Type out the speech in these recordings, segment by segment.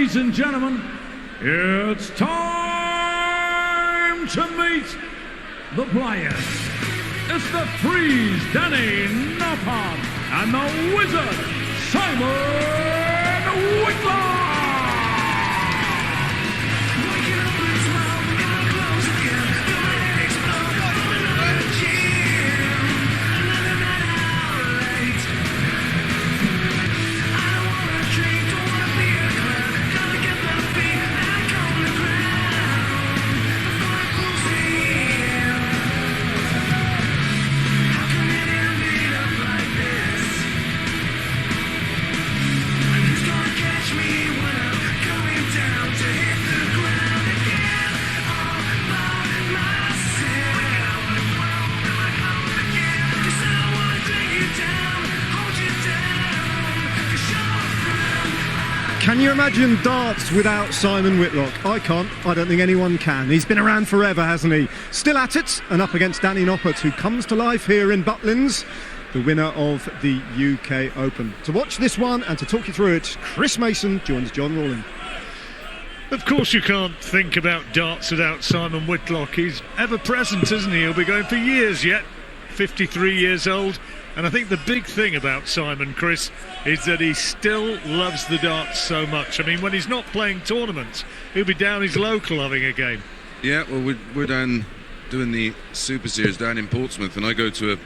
Ladies and gentlemen, it's time to meet the players. It's the Freeze Danny Noppert and the Wizard Simon Whitlock. Can you imagine darts without Simon Whitlock? I can't. I don't think anyone can. He's been around forever, hasn't he? Still at it, and up against Danny Noppert, who comes to life here in Butlins, the winner of the UK Open. To watch this one and to talk you through it, Chris Mason joins John Rawling. Of course you can't think about darts without Simon Whitlock. He's ever present, isn't he? He'll be going for years yet. 53 years old. And I think the big thing about Simon, Chris, is that he still loves the darts so much. I mean, when he's not playing tournaments, he'll be down his local having a game. Yeah, well, we're down doing the Super Series down in Portsmouth, and I go to a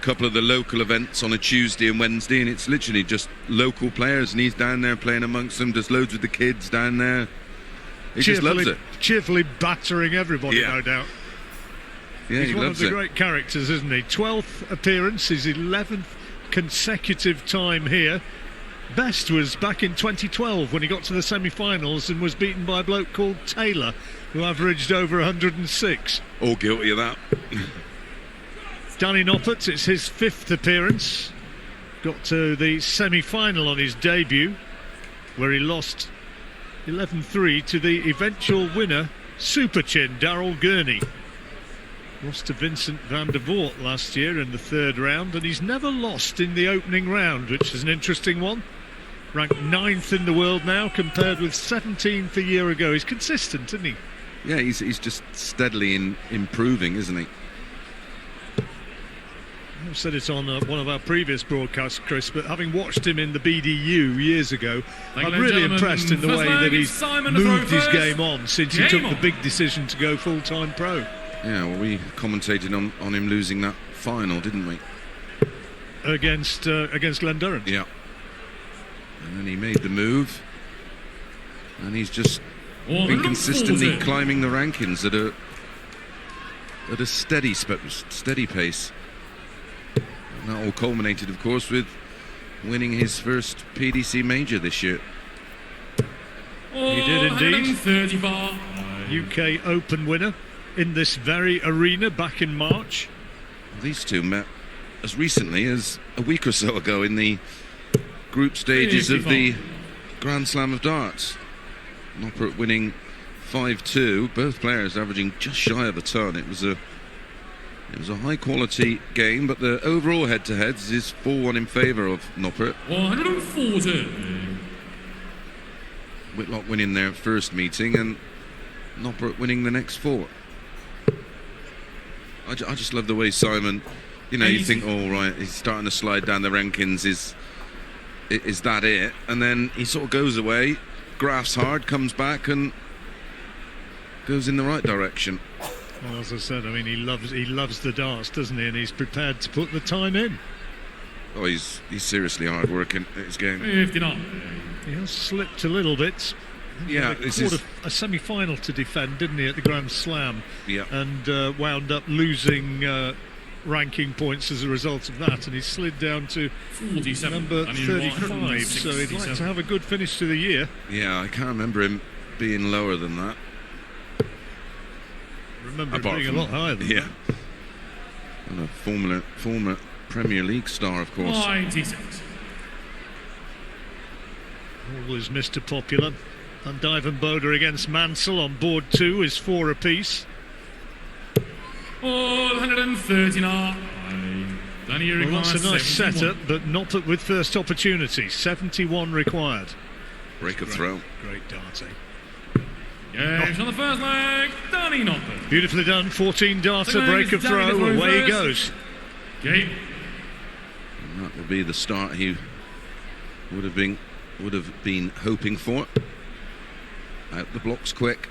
couple of the local events on a Tuesday and Wednesday, and it's literally just local players, and he's down there playing amongst them, does loads with the kids down there. He just loves it. Cheerfully battering everybody, no doubt. Yeah, he's one of the great characters, isn't he? 12th appearance, his 11th consecutive time here. Best was back in 2012 when he got to the semi-finals and was beaten by a bloke called Taylor, who averaged over 106. All guilty of that. Danny Noppert, it's his 5th appearance. Got to the semi-final on his debut, where he lost 11-3 to the eventual winner, Super Chin, Darryl Gurney. Lost to Vincent van der Voort last year in the 3rd round, and he's never lost in the opening round, which is an interesting one. Ranked 9th in the world now, compared with 17th a year ago. He's consistent, isn't he? Yeah, he's just steadily improving, isn't he? I've said it on one of our previous broadcasts, Chris, but having watched him in the BDU years ago, I'm really impressed in the way that he's moved his game on since he took the big decision to go full-time pro. Yeah, well, we commentated on him losing that final, didn't we? Against Glendoran. Yeah. And then he made the move, and he's just been consistently climbing the rankings at a steady pace. And that all culminated, of course, with winning his first PDC major this year. He did indeed. UK Open winner in this very arena back in March. These two met as recently as a week or so ago in the group stages of the Grand Slam of Darts. Noppert winning 5-2, both players averaging just shy of a ton. It was a high quality game, but the overall head-to-heads is 4-1 in favour of Noppert. 140. Whitlock winning their first meeting and Noppert winning the next 4. I just love the way Simon, you think, oh right, he's starting to slide down the rankings, is that it? And then he sort of goes away, grafts hard, comes back and goes in the right direction. Well, as I said, I mean, he loves the darts, doesn't he? And he's prepared to put the time in. Oh, he's seriously hard working at his game. 59. He has slipped a little bit. Yeah, he caught a semi-final to defend, didn't he, at the Grand Slam? Yeah. And wound up losing ranking points as a result of that, and he slid down to 47, number 35. So he'd like to have a good finish to the year. Yeah, I can't remember him being lower than that. Remember him being a lot higher than that. And a former Premier League star, of course. 96. Always Mr. Popular. And Divan Boda against Mansell on board 2 is 4 apiece. 139. Well, that's a nice setup, but Noppert with first opportunity. 71 required. break of throw. Great darting. Games on the first leg, Danny Noppert. Beautifully done. 14 darter, Second leg break is of Danny throw. to throw Away he first. goes. Game. And that will be the start he would have been hoping for. Out the blocks quick.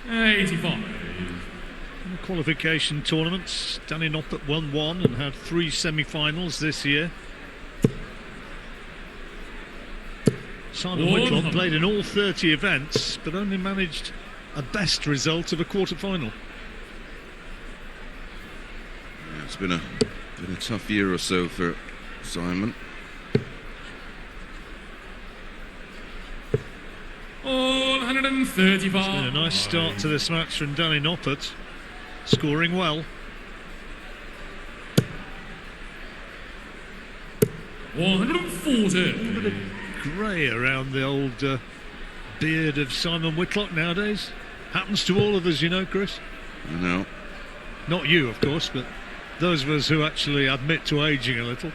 $85. In the qualification tournaments, Danny Noppert won one and had 3 semi-finals this year. Simon Whitlock played in all 30 events, but only managed a best result of a quarter-final. Yeah, it's been a tough year or so for Simon. All 135. It's been a nice start to this match from Danny Noppert, scoring well. 140. A bit of grey around the old beard of Simon Whitlock nowadays. Happens to all of us, you know, Chris. I know. Not you, of course, but those of us who actually admit to ageing a little.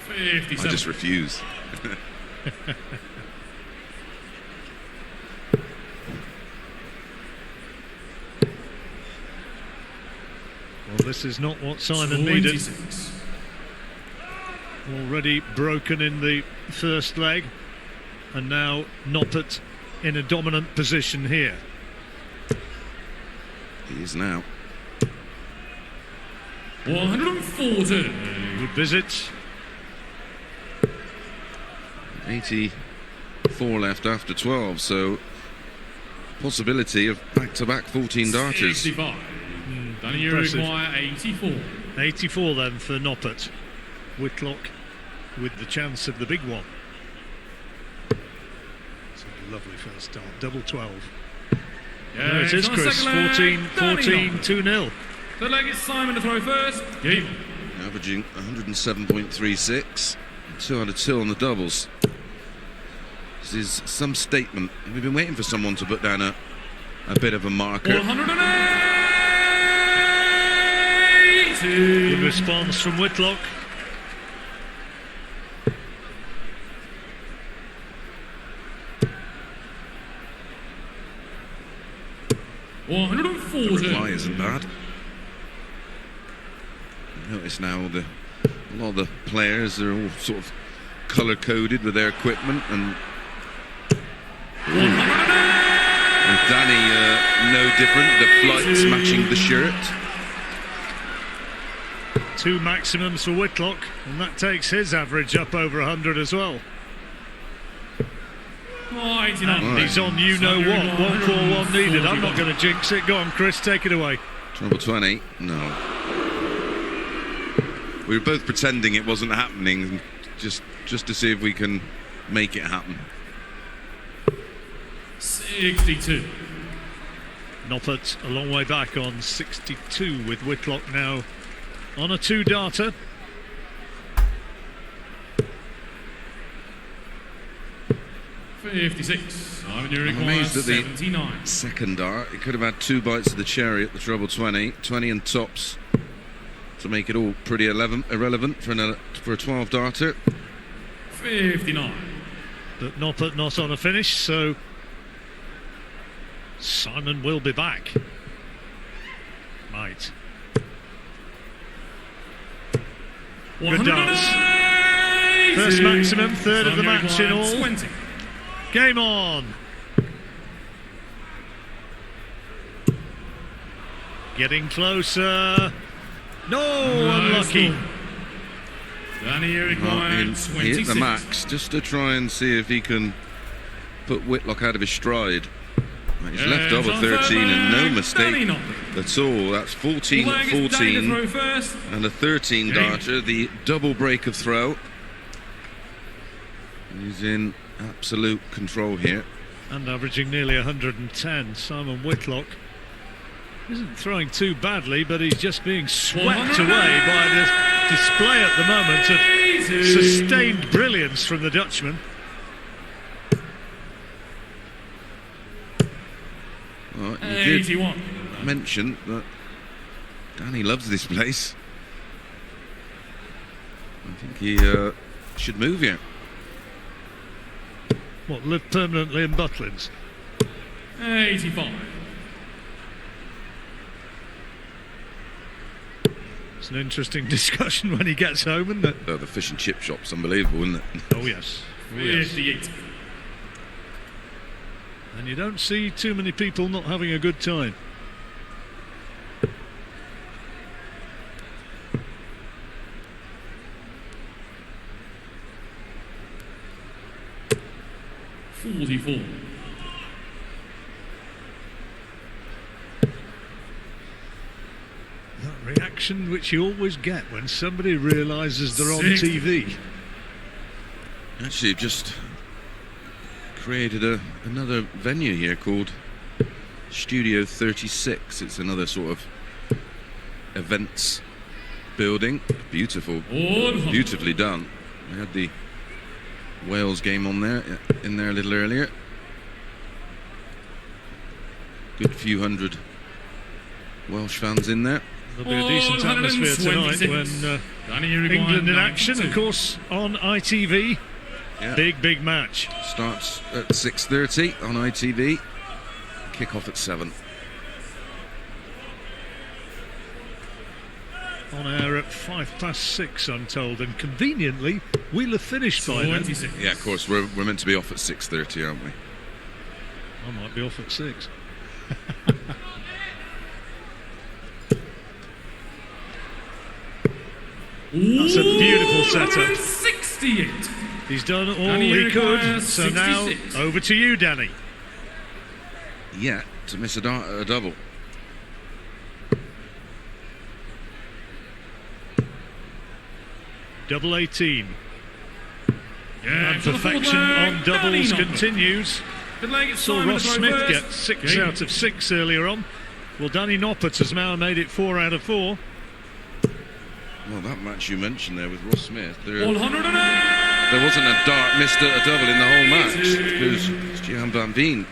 57. I just refuse. Well, this is not what Simon needed. 26. Already broken in the first leg, and now Noppert in a dominant position here. He is now. 140. Good visit. 84 left after 12, so possibility of back-to-back 14 darters. 65. Danny, you impressive. require 84. 84 then for Noppert. Whitlock with the chance of the big one. It's a lovely first start, double 12. There it is, on the Chris. second leg, 14, Danny 2-0. Third leg is Simon to throw first. Game. Averaging 107.36. 2 out of 2 on the doubles. This is some statement. We've been waiting for someone to put down a bit of a marker. 180. Good response from Whitlock. The 140. reply isn't bad. Notice now a lot of the players are all sort of colour-coded with their equipment, and Danny no different. The flights matching the shirt. 2 maximums for Whitlock, and that takes his average up over 100 as well. 89. And he's on you know what. 141 needed. I'm not going to jinx it. Go on, Chris, take it away. Trouble 20. No. We were both pretending it wasn't happening, just to see if we can make it happen. 62. Noppert a long way back on 62 with Whitlock now on a 2-darter. Simon, you I'm require amazed at the 79. second dart. It could have had 2 bites of the cherry at the treble 20. 20 and tops to make it all pretty irrelevant for a 12 darter. 59. But Noppert not on a finish, so Simon will be back. Might. Good dance. 180. First maximum, third of the Simon, you match in require all. 20. Game on. Getting closer. No, unlucky. Danny, you Well, require he hit 26. the max just to try and see if he can put Whitlock out of his stride. He's left double 13 and no mistake at all. That's 14 at 14 and a 13 darter, the double break of throw. He's in absolute control here. And averaging nearly 110. Simon Whitlock isn't throwing too badly, but he's just being swept away by the display at the moment of sustained brilliance from the Dutchman. Well, you 81. did mention that Danny loves this place. I think he should move here. What, live permanently in Butlins? 85. It's an interesting discussion when he gets home, isn't it? The fish and chip shop's unbelievable, isn't it? Oh, yes. Oh, yes. 58. And you don't see too many people not having a good time. $44. That reaction which you always get when somebody realises they're on 60. TV. Actually, just created another venue here called Studio 36. It's another sort of events building. Beautifully done. We had the Wales game on there, in there a little earlier. Good few hundred Welsh fans in there. There'll be a decent atmosphere tonight when England in action, of course, on ITV. Yeah. Big match. Starts at 6:30 on ITV. Kick-off at 7. On air at 6:05, I'm told, and conveniently we'll have finished by then. Yeah, of course, we're meant to be off at 6:30, aren't we? I might be off at 6. That's a beautiful setup. 68. He's done all Danny he could, requires so now 66. over to you, Danny. Yeah, to miss a double. Double 18. Yeah, And for the fourth perfection leg, on doubles Danny Noppert. continues. Good leg, it's Saw Simon Ross to throw Smith first. get 6 Okay. out of 6 earlier on. Well, Danny Noppert has now made it 4 out of 4. Well, that match you mentioned there with Ross Smith, there 108. wasn't a dart missed a double in the whole match, because Gian Van Veen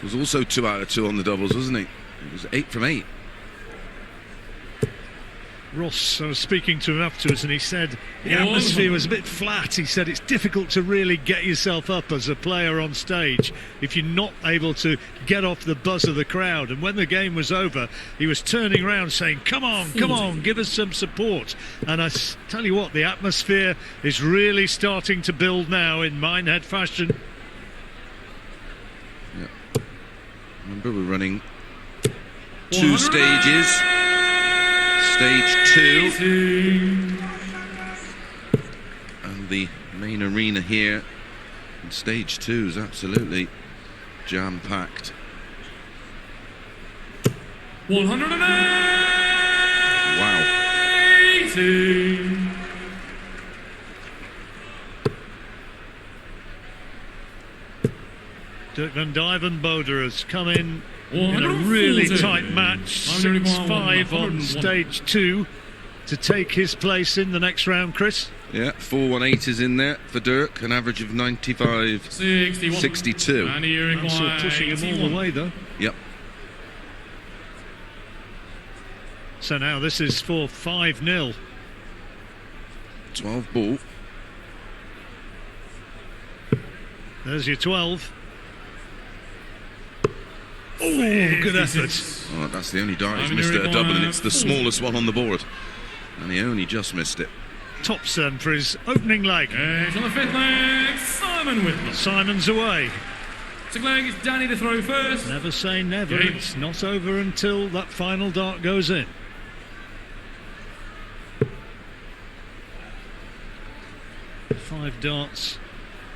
was also 2 out of 2 on the doubles, wasn't he? It was 8 from 8. Ross, I was speaking to him afterwards and he said the atmosphere was a bit flat. He said it's difficult to really get yourself up as a player on stage if you're not able to get off the buzz of the crowd. And when the game was over, he was turning around saying, come on, give us some support. And I tell you what, the atmosphere is really starting to build now in Minehead fashion. Yeah. Remember, we're running 2 stages. Stage 2, and the main arena here in stage 2 is absolutely jam-packed. 108. Wow. Dirk van Dijvenbode has come in a really tight match, 6-5 on stage 2 to take his place in the next round, Chris. Yeah, 418 is in there for Dirk, an average of 95.62. I'm still pushing him all the way, though. Yep. So now this is for 5-0. 12 ball. There's your 12. Oh, good effort. Oh, that's the only dart he's missed at a double, and it's the smallest one on the board. And he only just missed it. Tops then for his opening leg. On the fifth leg, Simon Whitlock. Simon's away. Sixth leg, it's Danny to throw first. Never say never. It's not over until that final dart goes in. Five darts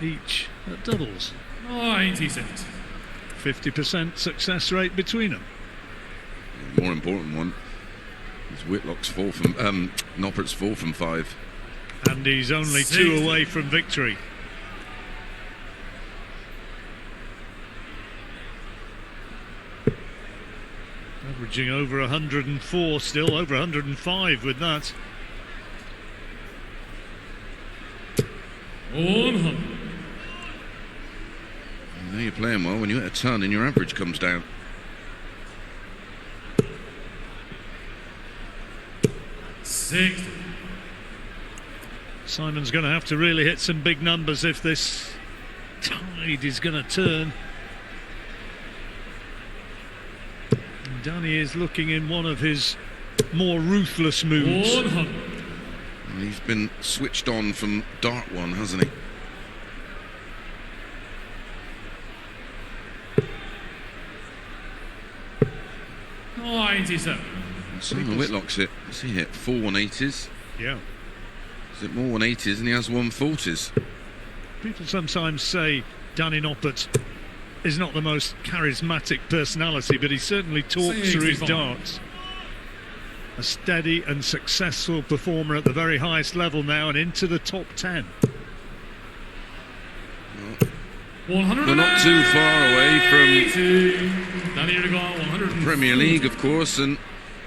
each at doubles. 96. 50% success rate between them. The more important one is Whitlock's 4 from Noppert's 4 from 5. And he's only 2 away from victory. Averaging over 104 still, over 105 with that. 100. You know you're playing well when you hit a ton and your average comes down. 60. Simon's going to have to really hit some big numbers if this tide is going to turn. And Danny is looking in one of his more ruthless moves. 100. And he's been switched on from dart one, hasn't he? $97. Simon Whitlock's hit. Has he hit 4 180s? Yeah. Is it more 180s and he has 140s? People sometimes say Danny Noppert is not the most charismatic personality, but he certainly talks through his 65. darts. A steady and successful performer at the very highest level now and into the top 10. 100. We're not too far away from Danny Irigoyen, 100. Premier League, of course, and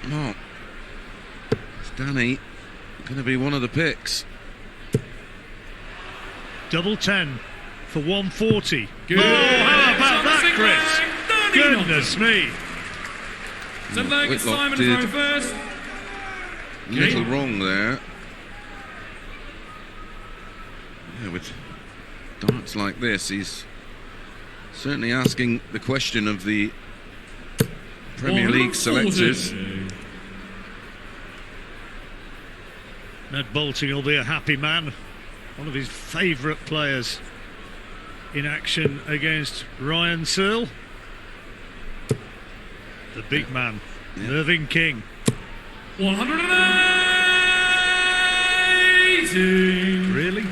well, is Danny going to be one of the picks? Double 10 for 140. Good. Oh, how about that, Six Chris? leg, Danny Goodness me. Seventh leg, Whitlock Simon did is going first. a little wrong there. Yeah, with darts like this, he's certainly asking the question of the Premier League selectors. Ned Bolting will be a happy man. One of his favourite players in action against Ryan Searle. The big man, Irving King. 180. Really?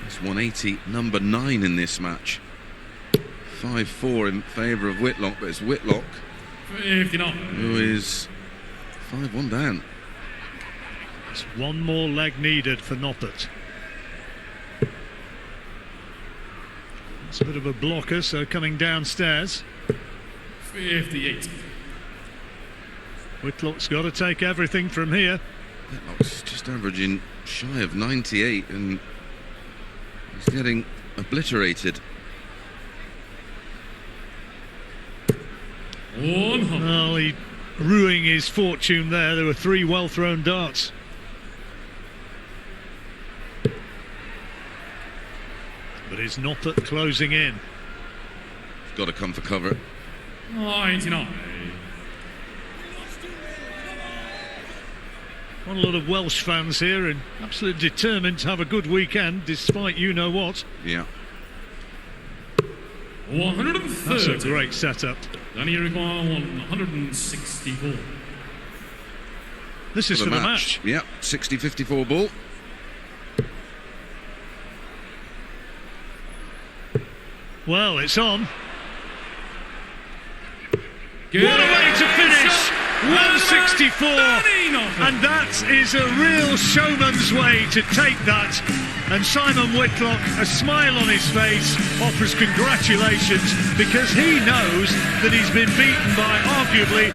It's 180, number 9 in this match. 5-4 in favour of Whitlock, but it's Whitlock 59. who is 5-1 down. It's one more leg needed for Noppert. It's a bit of a blocker, so coming downstairs. 58. Whitlock's got to take everything from here. Whitlock's just averaging shy of 98 and he's getting obliterated. 100. Well, he ruining his fortune there. There were 3 well-thrown darts. But is Noppert closing in? He's got to come for cover. 99. Quite a lot of Welsh fans here and absolutely determined to have a good weekend despite you-know-what. Yeah. 130. That's a great setup. Danny Irigoyen, 164. This is for the match. Yeah, 60-54 ball. Well, it's on. Good. What a way to finish! 164, Danny Noppert. and that is a real showman's way to take that. And Simon Whitlock, a smile on his face, offers congratulations because he knows that he's been beaten by arguably